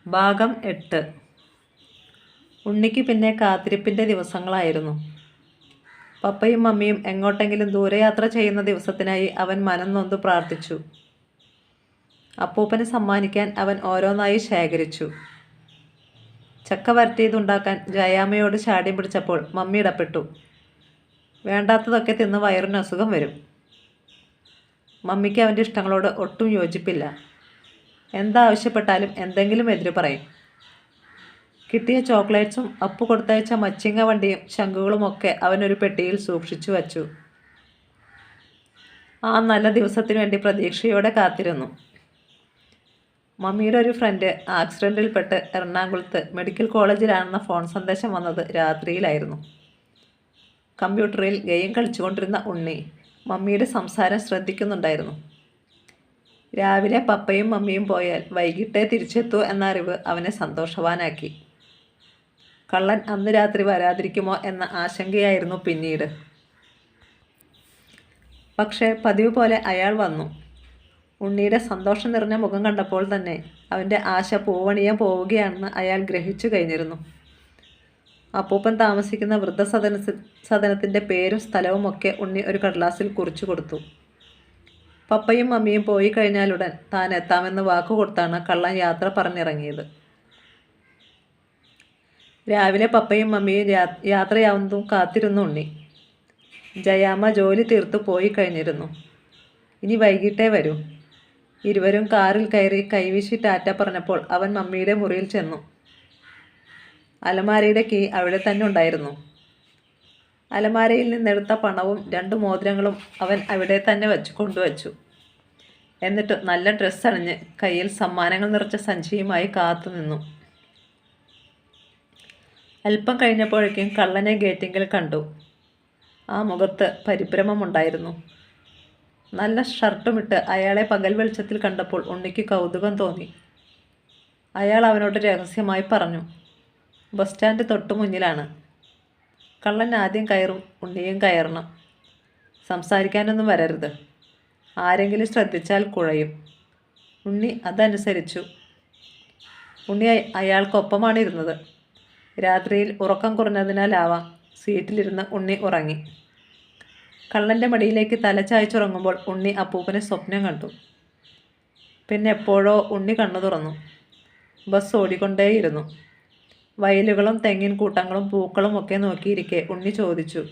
ഭാഗം 8. ഉണ്ണിക്ക് പിന്നെ കാത്തിരിപ്പിൻ്റെ ദിവസങ്ങളായിരുന്നു. പപ്പയും മമ്മിയും എങ്ങോട്ടെങ്കിലും ദൂരയാത്ര ചെയ്യുന്ന ദിവസത്തിനായി അവൻ മനം നൊന്ത് പ്രാർത്ഥിച്ചു. അപ്പൂപ്പന് സമ്മാനിക്കാൻ അവൻ ഓരോന്നായി ശേഖരിച്ചു. ചക്ക വരട്ടിയതുണ്ടാക്കാൻ ജയാമ്മയോട് ചാടി പിടിച്ചപ്പോൾ മമ്മി ഇടപെട്ടു. വേണ്ടാത്തതൊക്കെ തിന്ന് വയറിന് അസുഖം വരും. മമ്മിക്ക് അവൻ്റെ ഇഷ്ടങ്ങളോട് ഒട്ടും യോജിപ്പില്ല. എന്താവശ്യപ്പെട്ടാലും എന്തെങ്കിലും എതിര് പറയും. കിട്ടിയ ചോക്ലേറ്റ്സും അപ്പു കൊടുത്തയച്ച മച്ചിങ്ങ വണ്ടിയും ശംഖുകളുമൊക്കെ അവനൊരു പെട്ടിയിൽ സൂക്ഷിച്ചു വച്ചു. ആ നല്ല ദിവസത്തിനു വേണ്ടി പ്രതീക്ഷയോടെ കാത്തിരുന്നു. മമ്മിയുടെ ഒരു ഫ്രണ്ട് ആക്സിഡൻറ്റിൽപ്പെട്ട് എറണാകുളത്ത് മെഡിക്കൽ കോളേജിലാണെന്ന ഫോൺ സന്ദേശം വന്നത് രാത്രിയിലായിരുന്നു. കമ്പ്യൂട്ടറിൽ ഗെയിം കളിച്ചുകൊണ്ടിരുന്ന ഉണ്ണി മമ്മിയുടെ സംസാരം ശ്രദ്ധിക്കുന്നുണ്ടായിരുന്നു. രാവിലെ പപ്പയും മമ്മിയും പോയാൽ വൈകിട്ടേ തിരിച്ചെത്തൂ എന്ന അറിവ് അവനെ സന്തോഷവാനാക്കി. കള്ളൻ അന്ന് രാത്രി വരാതിരിക്കുമോ എന്ന ആശങ്കയായിരുന്നു പിന്നീട്. പക്ഷേ പതിവ് പോലെ അയാൾ വന്നു. ഉണ്ണിയുടെ സന്തോഷം നിറഞ്ഞ മുഖം കണ്ടപ്പോൾ തന്നെ അവൻ്റെ ആശ പൂവണിയാൻ പോവുകയാണെന്ന് അയാൾ ഗ്രഹിച്ചു കഴിഞ്ഞിരുന്നു. അപ്പൂപ്പൻ താമസിക്കുന്ന വൃദ്ധസദനത്തിൻ്റെ പേരും സ്ഥലവും ഒക്കെ ഉണ്ണി ഒരു കടലാസിൽ കുറിച്ചു കൊടുത്തു. പപ്പയും മമ്മിയും പോയി കഴിഞ്ഞാലുടൻ താൻ എത്താമെന്ന് വാക്കുകൊടുത്താണ് കള്ളൻ യാത്ര പറഞ്ഞിറങ്ങിയത്. രാവിലെ പപ്പയും മമ്മിയും യാത്രയാവുന്നതും കാത്തിരുന്നു ഉണ്ണി. ജയാമ്മ ജോലി തീർത്തു പോയി കഴിഞ്ഞിരുന്നു. ഇനി വൈകിട്ടേ വരൂ. ഇരുവരും കാറിൽ കയറി കൈവീശി ടാറ്റ പറഞ്ഞപ്പോൾ അവൻ മമ്മിയുടെ മുറിയിൽ ചെന്നു. അലമാരയുടെ കീ അവിടെ തന്നെ ഉണ്ടായിരുന്നു. അലമാരയിൽ നിന്നെടുത്ത പണവും 2 മോതിരങ്ങളും അവൻ അവിടെ തന്നെ കൊണ്ടുവച്ചു. എന്നിട്ട് നല്ല ഡ്രസ്സ് അണിഞ്ഞ് കയ്യിൽ സമ്മാനങ്ങൾ നിറച്ച സഞ്ചിയുമായി കാത്തുനിന്നു. അല്പം കഴിഞ്ഞപ്പോഴേക്കും കള്ളനെ ഗേറ്റിങ്കിൽ കണ്ടു. ആ മുഖത്ത് പരിഭ്രമമുണ്ടായിരുന്നു. നല്ല ഷർട്ടുമിട്ട് അയാളെ പകൽ വെളിച്ചത്തിൽ കണ്ടപ്പോൾ ഉണ്ണിക്ക് കൗതുകം തോന്നി. അയാൾ അവനോട് രഹസ്യമായി പറഞ്ഞു, ബസ് സ്റ്റാൻഡ് തൊട്ടു മുന്നിലാണ്. കള്ളൻ ആദ്യം കയറും, ഉണ്ണിയും കയറണം. സംസാരിക്കാനൊന്നും വരരുത്. ആരെങ്കിലും ശ്രദ്ധിച്ചാൽ കുഴയും. ഉണ്ണി അതനുസരിച്ചു. ഉണ്ണി അയാൾക്കൊപ്പമാണ് ഇരുന്നത്. രാത്രിയിൽ ഉറക്കം കുറഞ്ഞതിനാലാവാം സീറ്റിലിരുന്ന് ഉണ്ണി ഉറങ്ങി. കള്ളൻ്റെ മടിയിലേക്ക് തല ചായ്ച്ചുറങ്ങുമ്പോൾ ഉണ്ണി അപ്പൂപ്പനെ സ്വപ്നം കണ്ടു. പിന്നെ എപ്പോഴോ ഉണ്ണി കണ്ണു തുറന്നു. ബസ് ഓടിക്കൊണ്ടേയിരുന്നു. വയലുകളും തെങ്ങിൻ കൂട്ടങ്ങളും പൂക്കളും ഒക്കെ നോക്കിയിരിക്കെ ഉണ്ണി ചോദിച്ചു,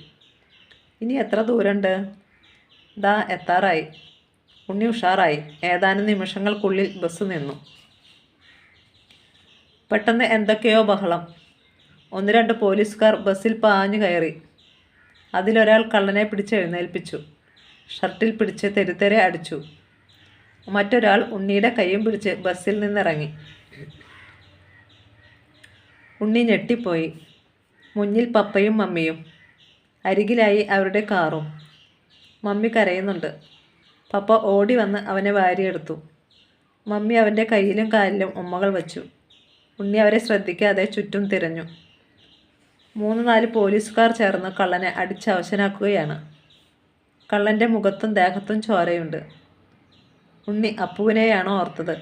ഇനി എത്ര ദൂരമുണ്ട്? ദാ എത്താറായി. ഉണ്ണി ഉഷാറായി. ഏതാനും നിമിഷങ്ങൾക്കുള്ളിൽ ബസ് നിന്നു. പെട്ടെന്ന് എന്തൊക്കെയോ ബഹളം. 1-2 പോലീസുകാർ ബസ്സിൽ പാഞ്ഞു കയറി. അതിലൊരാൾ കള്ളനെ പിടിച്ച് എഴുന്നേൽപ്പിച്ചു. ഷർട്ടിൽ പിടിച്ച് തെരുതെരെ അടിച്ചു. മറ്റൊരാൾ ഉണ്ണിയുടെ കൈയും പിടിച്ച് ബസ്സിൽ നിന്നിറങ്ങി. ഉണ്ണി ഞെട്ടിപ്പോയി. മുന്നിൽ പപ്പയും മമ്മിയും. അരികിലായി അവരുടെ കാറും. മമ്മി കരയുന്നുണ്ട്. പപ്പ ഓടി വന്ന് അവനെ വാരിയെടുത്തു. മമ്മി അവൻ്റെ കയ്യിലും കാലിലും ഉമ്മകൾ വച്ചു. ഉണ്ണി അവരെ ശ്രദ്ധിക്കാതെ ചുറ്റും തിരഞ്ഞു. 3-4 പോലീസുകാർ ചേർന്ന് കള്ളനെ അടിച്ചവശനാക്കുകയാണ്. കള്ളൻ്റെ മുഖത്തും ദേഹത്തും ചോരയുണ്ട്. ഉണ്ണി അപ്പുവിനെയാണോ ഓർത്തത്?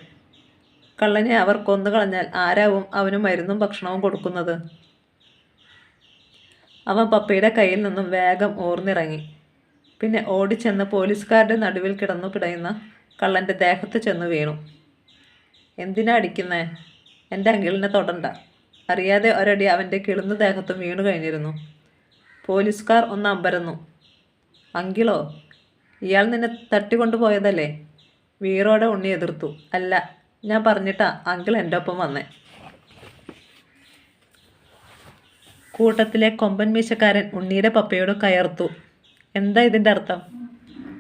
കള്ളനെ അവർ കൊന്നുകളഞ്ഞാൽ ആരാവും അവന് മരുന്നും ഭക്ഷണവും കൊടുക്കുന്നത്? അവൻ പപ്പയുടെ കയ്യിൽ നിന്നും വേഗം ഊർന്നിറങ്ങി. പിന്നെ ഓടിച്ചെന്ന് പോലീസുകാരുടെ നടുവിൽ കിടന്നു പിടയുന്ന കള്ളൻ്റെ ദേഹത്ത് ചെന്ന് വീണു. എന്തിനാ അടിക്കുന്നേ? എൻ്റെ അങ്കിളിനെ തൊടണ്ട. അറിയാതെ ഒരടി അവൻ്റെ കിളുന്ന ദേഹത്തും വീണു കഴിഞ്ഞിരുന്നു. പോലീസുകാർ ഒന്ന് അമ്പരന്നു. അങ്കിളോ? ഇയാൾ നിന്നെ തട്ടിക്കൊണ്ടുപോയതല്ലേ? വീറോടെ ഉണ്ണി എതിർത്തു. അല്ല, ഞാൻ പറഞ്ഞിട്ടാ അങ്കിൾ എൻ്റെ ഒപ്പം വന്നേ. കൂട്ടത്തിലെ കൊമ്പൻ മീശക്കാരൻ ഉണ്ണിയുടെ പപ്പയോട് കയർത്തു. എന്താ ഇതിൻ്റെ അർത്ഥം?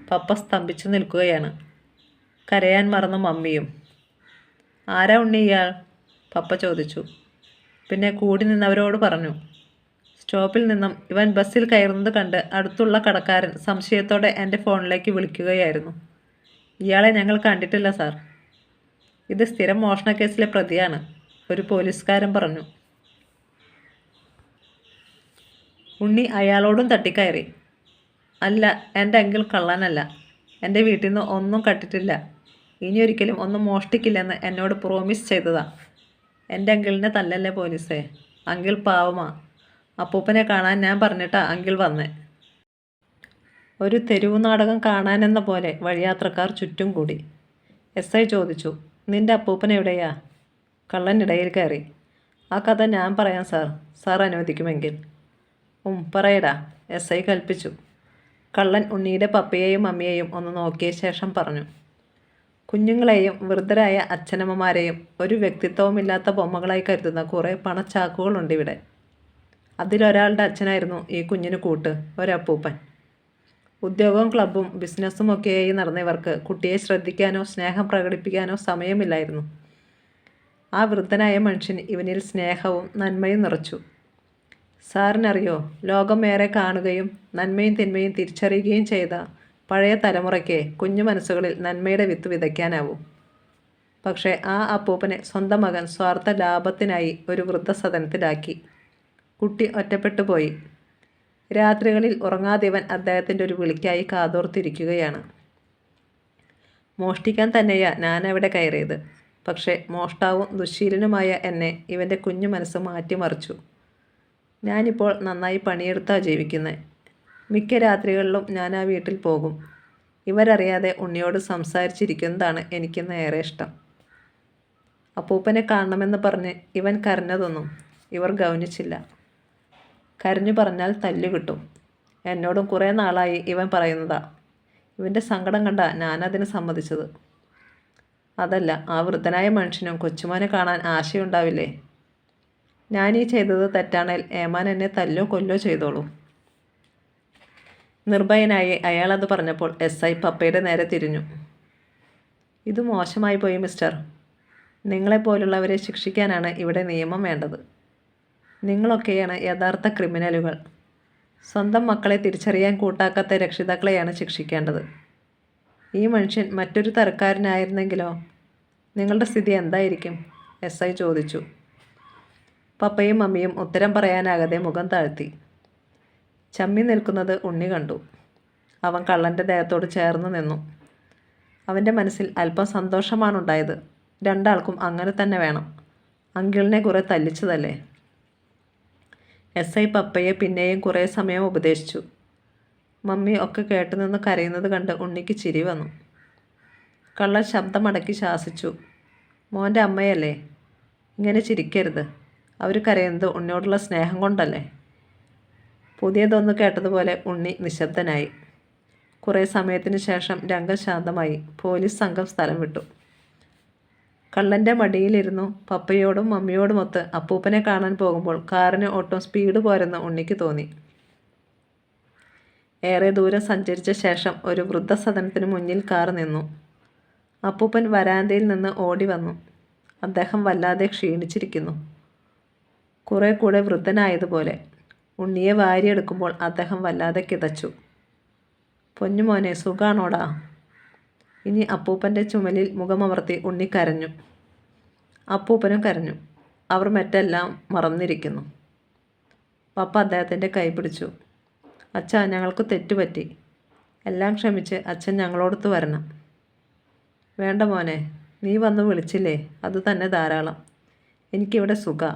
പപ്പ സ്തംഭിച്ചു നിൽക്കുകയാണ്. കരയാൻ മറന്നു മമ്മിയും. ആരാ ഉണ്ണി ഇയാൾ? പപ്പ ചോദിച്ചു. പിന്നെ കൂടി നിന്നവരോട് പറഞ്ഞു. സ്റ്റോപ്പിൽ നിന്നും ഇവൻ ബസ്സിൽ കയറുന്നത് കണ്ട് അടുത്തുള്ള കടക്കാരൻ സംശയത്തോടെ എൻ്റെ ഫോണിലേക്ക് വിളിക്കുകയായിരുന്നു. ഇയാളെ ഞങ്ങൾ കണ്ടിട്ടില്ല സാർ. ഇത് സ്ഥിരം മോഷണ കേസിലെ പ്രതിയാണ്, ഒരു പോലീസുകാരൻ പറഞ്ഞു. ഉണ്ണി അയാളോടും തട്ടിക്കയറി. അല്ല, എൻ്റെ അങ്കിൾ കള്ളനല്ല. എൻ്റെ വീട്ടിൽ നിന്ന് ഒന്നും കട്ടിട്ടില്ല. ഇനിയൊരിക്കലും ഒന്നും മോഷ്ടിക്കില്ലെന്ന് എന്നോട് പ്രോമിസ് ചെയ്തതാ. എൻ്റെ അങ്കിളിനെ തല്ലല്ലേ പോലീസേ. അങ്കിൾ പാവമാ. അപ്പൂപ്പനെ കാണാൻ ഞാൻ പറഞ്ഞിട്ടാ അങ്കിൾ വന്നേ. ഒരു തെരുവു നാടകം കാണാനെന്ന പോലെ വഴിയാത്രക്കാർ ചുറ്റും കൂടി. എസ് ഐ ചോദിച്ചു, നിന്റെ അപ്പൂപ്പൻ എവിടെയാ? കള്ളൻ ഇടയിൽ കയറി. ആ കഥ ഞാൻ പറയാം സാർ, സാർ അനുവദിക്കുമെങ്കിൽ. പറയടാ, എസ് ഐ കൽപ്പിച്ചു. കള്ളൻ ഉണ്ണിയുടെ പപ്പയെയും മമ്മിയെയും ഒന്ന് നോക്കിയ ശേഷം പറഞ്ഞു, കുഞ്ഞുങ്ങളെയും വൃദ്ധരായ അച്ഛനമ്മമാരെയും ഒരു വ്യക്തിത്വവുമില്ലാത്ത ബൊമ്മകളായി കരുതുന്ന കുറേ പണച്ചാക്കുകളുണ്ട് ഇവിടെ. അതിലൊരാളുടെ അച്ഛനായിരുന്നു ഈ കുഞ്ഞിന് കൂട്ട്, ഒരപ്പൂപ്പൻ. ഉദ്യോഗവും ക്ലബ്ബും ബിസിനസ്സും ഒക്കെയായി നടന്ന ഇവർക്ക് കുട്ടിയെ ശ്രദ്ധിക്കാനോ സ്നേഹം പ്രകടിപ്പിക്കാനോ സമയമില്ലായിരുന്നു. ആ വൃദ്ധനായ മനുഷ്യൻ ഇവനിൽ സ്നേഹവും നന്മയും നിറച്ചു. സാറിനറിയോ, ലോകം ഏറെ കാണുകയും നന്മയും തിന്മയും തിരിച്ചറിയുകയും ചെയ്ത പഴയ തലമുറയ്ക്ക് കുഞ്ഞു മനസ്സുകളിൽ നന്മയുടെ വിത്ത് വിതയ്ക്കാനാവും. പക്ഷേ ആ അപ്പൂപ്പനെ സ്വന്തം മകൻ സ്വാർത്ഥ ലാഭത്തിനായി ഒരു വൃദ്ധസദനത്തിലാക്കി. കുട്ടി ഒറ്റപ്പെട്ടു പോയി. രാത്രികളിൽ ഉറങ്ങാതിവൻ അദ്ദേഹത്തിൻ്റെ ഒരു വിളിക്കായി കാതോർത്തിരിക്കുകയാണ്. മോഷ്ടിക്കാൻ തന്നെയാ ഞാനവിടെ കയറിയത്. പക്ഷേ മോഷ്ടാവും ദുശ്ശീലനുമായ എന്നെ ഇവൻ്റെ കുഞ്ഞു മനസ്സ് മാറ്റിമറിച്ചു. ഞാനിപ്പോൾ നന്നായി പണിയെടുത്താ ജീവിക്കുന്നത്. മിക്ക രാത്രികളിലും ഞാൻ ആ വീട്ടിൽ പോകും. ഇവരറിയാതെ ഉണ്ണിയോട് സംസാരിച്ചിരിക്കുന്നതാണ് എനിക്കിന്ന് ഏറെ ഇഷ്ടം. അപ്പൂപ്പനെ കാണണമെന്ന് പറഞ്ഞ് ഇവൻ കരഞ്ഞതൊന്നും ഇവർ ഗൗനിച്ചില്ല. കരഞ്ഞു പറഞ്ഞാൽ തല്ലു കിട്ടും. എന്നോടും കുറേ നാളായി ഇവൻ പറയുന്നതാ. ഇവൻ്റെ സങ്കടം കണ്ട ഞാനതിന് സമ്മതിച്ചത്. അതല്ല, ആ വൃദ്ധനായ മനുഷ്യനും കൊച്ചുമോനെ കാണാൻ ആശയുണ്ടാവില്ലേ? ഞാനീ ചെയ്തത് തെറ്റാണേൽ ഏമാൻ എന്നെ തല്ലോ കൊല്ലോ ചെയ്തോളൂ. നിർഭയനായി അയാളത് പറഞ്ഞപ്പോൾ എസ് ഐ പപ്പയുടെ നേരെ തിരിഞ്ഞു. ഇത് മോശമായി പോയി മിസ്റ്റർ. നിങ്ങളെപ്പോലുള്ളവരെ ശിക്ഷിക്കാനാണ് ഇവിടെ നിയമം വേണ്ടത്. നിങ്ങളൊക്കെയാണ് യഥാർത്ഥ ക്രിമിനലുകൾ. സ്വന്തം മക്കളെ തിരിച്ചറിയാൻ കൂട്ടാക്കാത്ത രക്ഷിതാക്കളെയാണ് ശിക്ഷിക്കേണ്ടത്. ഈ മനുഷ്യൻ മറ്റൊരു തരക്കാരനായിരുന്നെങ്കിലോ? നിങ്ങളുടെ സ്ഥിതി എന്തായിരിക്കും? എസ് ഐ ചോദിച്ചു. പപ്പയും മമ്മിയും ഉത്തരം പറയാനാകാതെ മുഖം താഴ്ത്തി. ചമ്മി നിൽക്കുന്നത് ഉണ്ണി കണ്ടു. അവൻ കള്ളൻ്റെ ദേഹത്തോട് ചേർന്ന് നിന്നു. അവൻ്റെ മനസ്സിൽ അല്പം സന്തോഷമാണുണ്ടായത്. രണ്ടാൾക്കും അങ്ങനെ തന്നെ വേണം. അങ്കിളിനെ കുറെ തല്ലിച്ചതല്ലേ. എസ് ഐ പപ്പയെ പിന്നെയും കുറേ സമയം ഉപദേശിച്ചു. മമ്മി ഒക്കെ കേട്ടുനിന്ന് കരയുന്നത് കണ്ട് ഉണ്ണിക്ക് ചിരി വന്നു. കള്ളൻ ശബ്ദമടക്കി ശാസിച്ചു. മോൻ്റെ അമ്മയല്ലേ, ഇങ്ങനെ ചിരിക്കരുത്. അവർ കരയുന്നത് ഉണ്ണിയോടുള്ള സ്നേഹം കൊണ്ടല്ലേ. പുതിയതൊന്ന് കേട്ടതുപോലെ ഉണ്ണി നിശബ്ദനായി. കുറേ സമയത്തിന് ശേഷം രംഗം ശാന്തമായി. പോലീസ് സംഘം സ്ഥലം വിട്ടു. കള്ളൻ്റെ മടിയിലിരുന്നു പപ്പയോടും മമ്മിയോടുമൊത്ത് അപ്പൂപ്പനെ കാണാൻ പോകുമ്പോൾ കാറിന് ഒട്ടും സ്പീഡ് പോരെന്ന് ഉണ്ണിക്ക് തോന്നി. ഏറെ ദൂരം സഞ്ചരിച്ച ശേഷം ഒരു വൃദ്ധസദനത്തിന് മുന്നിൽ കാർ നിന്നു. അപ്പൂപ്പൻ വരാന്തയിൽ നിന്ന് ഓടി വന്നു. അദ്ദേഹം വല്ലാതെ ക്ഷീണിച്ചിരിക്കുന്നു. കുറെ കൂടെ വൃദ്ധനായതുപോലെ. ഉണ്ണിയെ വാരിയെടുക്കുമ്പോൾ അദ്ദേഹം വല്ലാതെ കിതച്ചു. പൊന്നുമോനെ, സുഖാണോടാ? ഇനി അപ്പൂപ്പൻ്റെ ചുമലിൽ മുഖമമർത്തി ഉണ്ണി കരഞ്ഞു. അപ്പൂപ്പനും കരഞ്ഞു. അവർ മറ്റെല്ലാം മറന്നിരിക്കുന്നു. പപ്പ അദ്ദേഹത്തിൻ്റെ കൈ പിടിച്ചു. അച്ഛാ, ഞങ്ങൾക്ക് തെറ്റുപറ്റി. എല്ലാം ക്ഷമിച്ച് അച്ഛൻ ഞങ്ങളോടൊത്ത് വരണം. വേണ്ട മോനെ, നീ വന്ന് വിളിച്ചില്ലേ, അത് തന്നെ ധാരാളം. എനിക്കിവിടെ സുഖാ.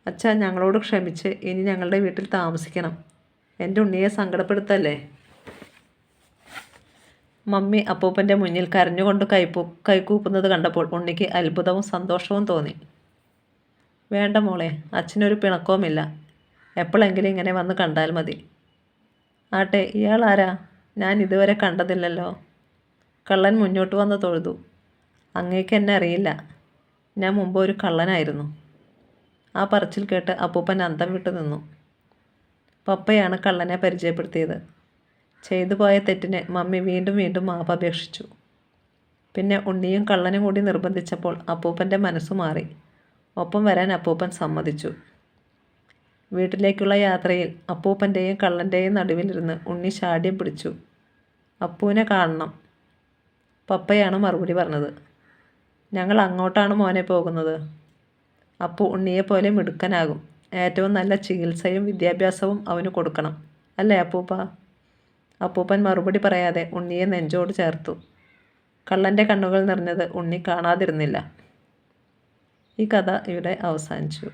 അച്ഛാ, ഞങ്ങളോട് ക്ഷമിച്ച് ഇനി ഞങ്ങളുടെ വീട്ടിൽ താമസിക്കണം. എൻ്റെ ഉണ്ണിയെ സങ്കടപ്പെടുത്തല്ലേ. മമ്മി അപ്പൂപ്പൻ്റെ മുന്നിൽ കരഞ്ഞുകൊണ്ട് കൈകൂപ്പുന്നത് കണ്ടപ്പോൾ ഉണ്ണിക്ക് അത്ഭുതവും സന്തോഷവും തോന്നി. വേണ്ട മോളെ, അച്ഛനൊരു പിണക്കവുമില്ല. എപ്പോഴെങ്കിലും ഇങ്ങനെ വന്ന് കണ്ടാൽ മതി. ആട്ടെ, ഇയാൾ ആരാ? ഞാൻ ഇതുവരെ കണ്ടതില്ലല്ലോ. കള്ളൻ മുന്നോട്ട് വന്ന് തൊഴുതു. അങ്ങേക്ക് എന്നെ അറിയില്ല. ഞാൻ മുമ്പ് ഒരു കള്ളനായിരുന്നു. ആ പറച്ചിൽ കേട്ട് അപ്പൂപ്പൻ അന്തം വിട്ടു നിന്നു. പപ്പയാണ് കള്ളനെ പരിചയപ്പെടുത്തിയത്. ചെയ്തു പോയ തെറ്റിന് മമ്മി വീണ്ടും വീണ്ടും മാപ്പപേക്ഷിച്ചു. പിന്നെ ഉണ്ണിയും കള്ളനും കൂടി നിർബന്ധിച്ചപ്പോൾ അപ്പൂപ്പൻ്റെ മനസ്സു മാറി. ഒപ്പം വരാൻ അപ്പൂപ്പൻ സമ്മതിച്ചു. വീട്ടിലേക്കുള്ള യാത്രയിൽ അപ്പൂപ്പൻ്റെയും കള്ളൻ്റെയും നടുവിലിരുന്ന് ഉണ്ണി ശാഠ്യം പിടിച്ചു. അപ്പൂനെ കാണണം. പപ്പയാണ് മറുപടി പറഞ്ഞത്. ഞങ്ങൾ അങ്ങോട്ടാണ് മോനെ പോകുന്നത്. അപ്പു ഉണ്ണിയെപ്പോലെ മിടുക്കനാകും. ഏറ്റവും നല്ല ചികിത്സയും വിദ്യാഭ്യാസവും അവന് കൊടുക്കണം, അല്ലേ അപ്പൂപ്പ? അപ്പൂപ്പൻ മറുപടി പറയാതെ ഉണ്ണിയെ നെഞ്ചോട് ചേർത്തു. കള്ളൻ്റെ കണ്ണുകൾ നിറഞ്ഞത് ഉണ്ണി കാണാതിരുന്നില്ല. ഈ കഥ ഇവിടെ അവസാനിച്ചു.